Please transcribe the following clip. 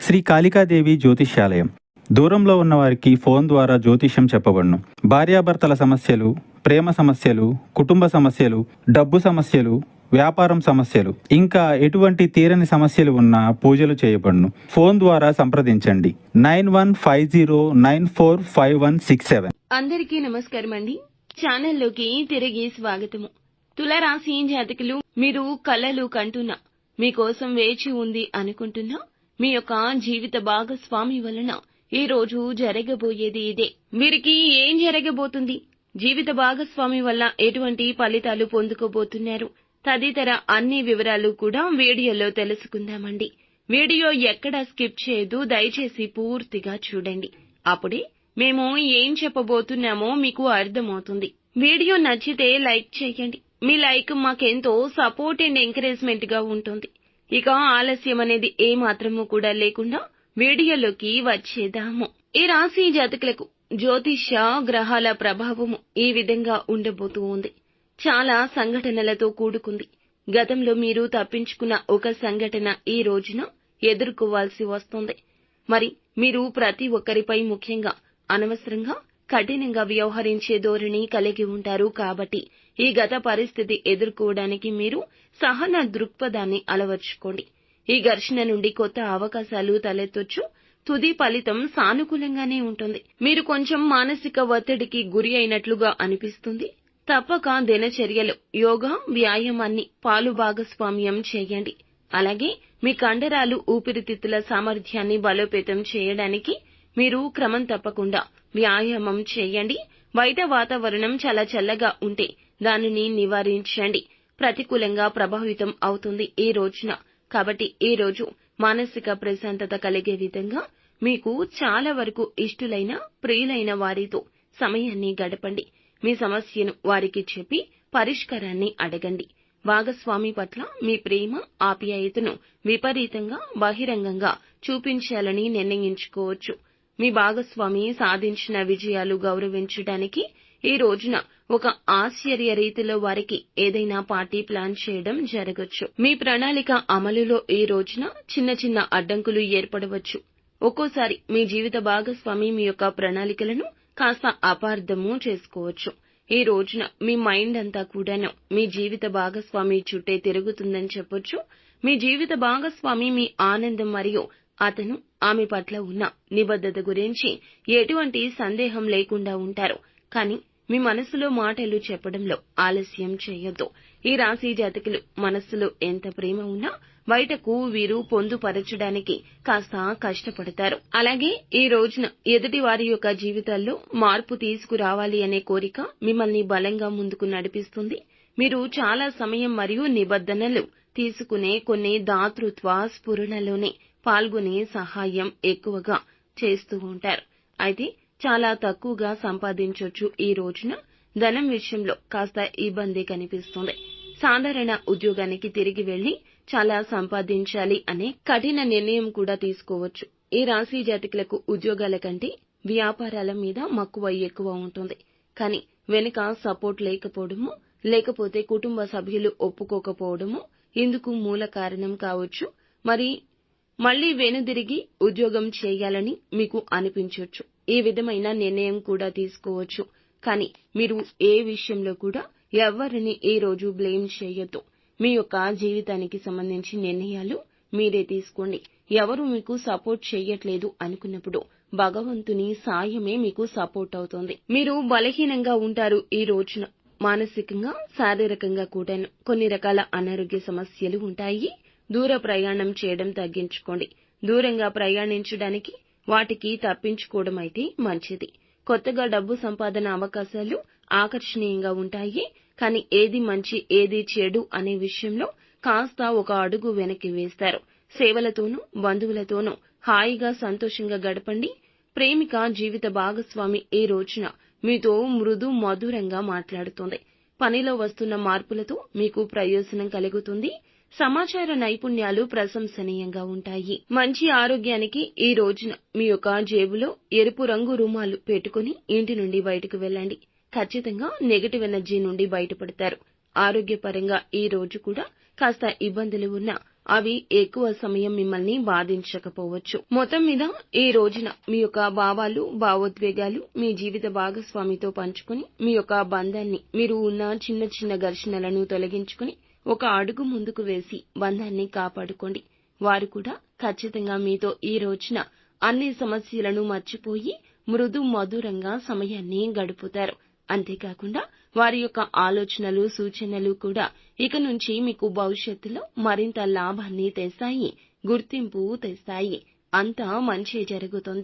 శ్రీ కాళికాదేవి జ్యోతిష్యాలయం. దూరంలో ఉన్నవారికి ఫోన్ ద్వారా జ్యోతిష్యం చెప్పబడును. భార్యాభర్తల సమస్యలు, ప్రేమ సమస్యలు, కుటుంబ సమస్యలు, డబ్బు సమస్యలు, వ్యాపారం సమస్యలు, ఇంకా ఎటువంటి తీరని సమస్యలు ఉన్నా పూజలు చేయబడును. ఫోన్ ద్వారా సంప్రదించండి 9150945167. అందరికీ నమస్కారం అండి. ఛానల్లోకి తిరిగి స్వాగతము. తులారాశి జాతకులు, మీరు కలలు కంటున్నా, మీకోసం వేచి ఉంది అనుకుంటున్నా మీ యొక్క జీవిత భాగస్వామి వలన ఈ రోజు జరగబోయేది ఇదే. వీరికి ఏం జరగబోతుంది, జీవిత భాగస్వామి వల్ల ఎటువంటి ఫలితాలు పొందుకోబోతున్నారు, తదితర అన్ని వివరాలు కూడా వీడియోలో తెలుసుకుందామండి. వీడియో ఎక్కడా స్కిప్ చేయదు, దయచేసి పూర్తిగా చూడండి. అప్పుడే మేము ఏం చెప్పబోతున్నామో మీకు అర్థమవుతుంది. వీడియో నచ్చితే లైక్ చేయండి. మీ లైక్ మాకెంతో సపోర్ట్ అండ్ ఎంకరేజ్మెంట్ గా ఉంటుంది. ఇక ఆలస్యం అనేది ఏ మాత్రము కూడా లేకుండా వీడియోలోకి వచ్చేద్దాము. ఈ రాశి జాతకులకు జ్యోతిష్య గ్రహాల ప్రభావము ఈ విధంగా ఉండబోతూ ఉంది. చాలా సంఘటనలతో కూడుకుంది. గతంలో మీరు తప్పించుకున్న ఒక సంఘటన ఈ రోజున ఎదుర్కోవాల్సి వస్తుంది. మరి మీరు ప్రతి ఒక్కరిపై, ముఖ్యంగా అనవసరంగా కఠినంగా వ్యవహరించే ధోరణి కలిగి ఉంటారు. కాబట్టి ఈ గత పరిస్థితి ఎదుర్కోవడానికి మీరు సహన దృక్పథాన్ని అలవర్చుకోండి. ఈ ఘర్షణ నుండి కొత్త అవకాశాలు తలెత్తొచ్చు. తుది ఫలితం సానుకూలంగానే ఉంటుంది. మీరు కొంచెం మానసిక ఒత్తిడికి గురి అయినట్లుగా అనిపిస్తుంది. తప్పక దినచర్యలో యోగా, వ్యాయామాన్ని పాలు భాగస్వామ్యం చేయండి. అలాగే మీ కండరాలు, ఊపిరితిత్తుల సామర్థ్యాన్ని బలోపేతం చేయడానికి మీరు క్రమం తప్పకుండా వ్యాయామం చేయండి. బయట వాతావరణం చాలా చల్లగా ఉంటే దానిని నివారించండి. ప్రతికూలంగా ప్రభావితం అవుతుంది ఈ రోజున. కాబట్టి ఈ రోజు మానసిక ప్రశాంతత కలిగే విధంగా మీకు చాలా వరకు ఇష్టులైన, ప్రియులైన వారితో సమయాన్ని గడపండి. మీ సమస్యను వారికి చెప్పి పరిష్కారాన్ని అడగండి. భాగస్వామి పట్ల మీ ప్రేమ, ఆప్యాయతను విపరీతంగా బహిరంగంగా చూపించాలని నిర్ణయించుకోవచ్చు. మీ భాగస్వామి సాధించిన విజయాలు గౌరవించడానికి ఈ రోజున ఒక ఆశ్చర్య రీతిలో వారికి ఏదైనా పార్టీ ప్లాన్ చేయడం జరగొచ్చు. మీ ప్రణాళిక అమలులో ఈ రోజున చిన్న చిన్న అడ్డంకులు ఏర్పడవచ్చు. ఒక్కోసారి మీ జీవిత భాగస్వామి మీ యొక్క ప్రణాళికలను కాస్త అపార్థము చేసుకోవచ్చు. ఈ రోజున మీ మైండ్ అంతా కూడాను మీ జీవిత భాగస్వామి చుట్టే తిరుగుతుందని చెప్పొచ్చు. మీ జీవిత భాగస్వామి మీ ఆనందం మరియు అతను, ఆమె పట్ల ఉన్న నిబద్ధత గురించి ఎటువంటి సందేహం లేకుండా ఉంటారు. కానీ మీ మనసులో మాటలు చెప్పడంలో ఆలస్యం చేయొద్దు. ఈ రాశి జాతకులు మనస్సులో ఎంత ప్రేమ ఉన్నా బయటకు వీరు పొందుపరచడానికి కాస్త కష్టపడతారు. అలాగే ఈ రోజున ఎదుటి వారి యొక్క జీవితాల్లో మార్పు తీసుకురావాలి అనే కోరిక మిమ్మల్ని బలంగా ముందుకు నడిపిస్తుంది. మీరు చాలా సమయం మరియు నిబద్ధనలు తీసుకునే కొన్ని దాతృత్వ స్ఫురణలోనే పాల్గొనే సహాయం ఎక్కువగా చేస్తూ ఉంటారు. అయితే చాలా తక్కువగా సంపాదించొచ్చు. ఈ రోజున ధనం విషయంలో కాస్త ఇబ్బంది కనిపిస్తుంది. సాధారణ ఉద్యోగానికి తిరిగి వెళ్లి చాలా సంపాదించాలి అనే కఠిన నిర్ణయం కూడా తీసుకోవచ్చు. ఈ రాశి జాతకులకు ఉద్యోగాల కంటే వ్యాపారాల మీద మక్కువ ఎక్కువ ఉంటుంది. కానీ వెనుక సపోర్ట్ లేకపోవడము, లేకపోతే కుటుంబ సభ్యులు ఒప్పుకోకపోవడము ఇందుకు మూల కారణం కావచ్చు. మళ్లీ వెనుదిరిగి ఉద్యోగం చేయాలని మీకు అనిపించొచ్చు. ఈ విధమైన నిర్ణయం కూడా తీసుకోవచ్చు. కానీ మీరు ఏ విషయంలో కూడా ఎవరిని ఈ రోజు బ్లేమ్ చేయొద్దు. మీ యొక్క జీవితానికి సంబంధించి నిర్ణయాలు మీరే తీసుకోండి. ఎవరు మీకు సపోర్ట్ చేయట్లేదు అనుకున్నప్పుడు భగవంతుని సాయమే మీకు సపోర్ట్ అవుతుంది. మీరు బలహీనంగా ఉంటారు. ఈ రోజున మానసికంగా, శారీరకంగా కూడాను కొన్ని రకాల అనారోగ్య సమస్యలు ఉంటాయి. దూర ప్రయాణం చేయడం తగ్గించుకోండి. దూరంగా ప్రయాణించడానికి, వాటికి తప్పించుకోవడం అయితే మంచిది. కొత్తగా డబ్బు సంపాదన అవకాశాలు ఆకర్షణీయంగా ఉంటాయి. కానీ ఏది మంచి, ఏది చెడు అనే విషయంలో కాస్త ఒక అడుగు వెనక్కి వేస్తారు. సేవలతోనూ, బంధువులతోనూ హాయిగా, సంతోషంగా గడపండి. ప్రేమిక జీవిత భాగస్వామి ఈ రోజున మీతో మృదు మధురంగా మాట్లాడుతుంది. పనిలో వస్తున్న మార్పులతో మీకు ప్రయోజనం కలుగుతుంది. సమాచార నైపుణ్యాలు ప్రశంసనీయంగా ఉంటాయి. మంచి ఆరోగ్యానికి ఈ రోజున మీ యొక్క జేబులో ఎరుపు రంగు రుమాలు పెట్టుకుని ఇంటి నుండి బయటకు వెళ్ళండి. ఖచ్చితంగా నెగటివ్ ఎనర్జీ నుండి బయటపడతారు. ఆరోగ్యపరంగా ఈ రోజు కూడా కాస్త ఇబ్బందులు ఉన్నా అవి ఎక్కువ సమయం మిమ్మల్ని బాధించకపోవచ్చు. మొత్తం మీద ఈ రోజున మీ యొక్క భావాలు, భావోద్వేగాలు మీ జీవిత భాగస్వామితో పంచుకుని మీ యొక్క బంధాన్ని, మీరు ఉన్న చిన్న చిన్న ఘర్షణలను తొలగించుకుని ఒక అడుగు ముందుకు వేసి బంధాన్ని కాపాడుకోండి. వారు కూడా ఖచ్చితంగా మీతో ఈ రోజున అన్ని సమస్యలను మర్చిపోయి మృదు మధురంగా సమయాన్ని గడుపుతారు. అంతేకాకుండా వారి యొక్క ఆలోచనలు, సూచనలు కూడా ఇక నుంచి మీకు భవిష్యత్తులో మరింత లాభాన్ని తెస్తాయి, గుర్తింపు తెస్తాయి. అంతా మంచే జరుగుతుంది.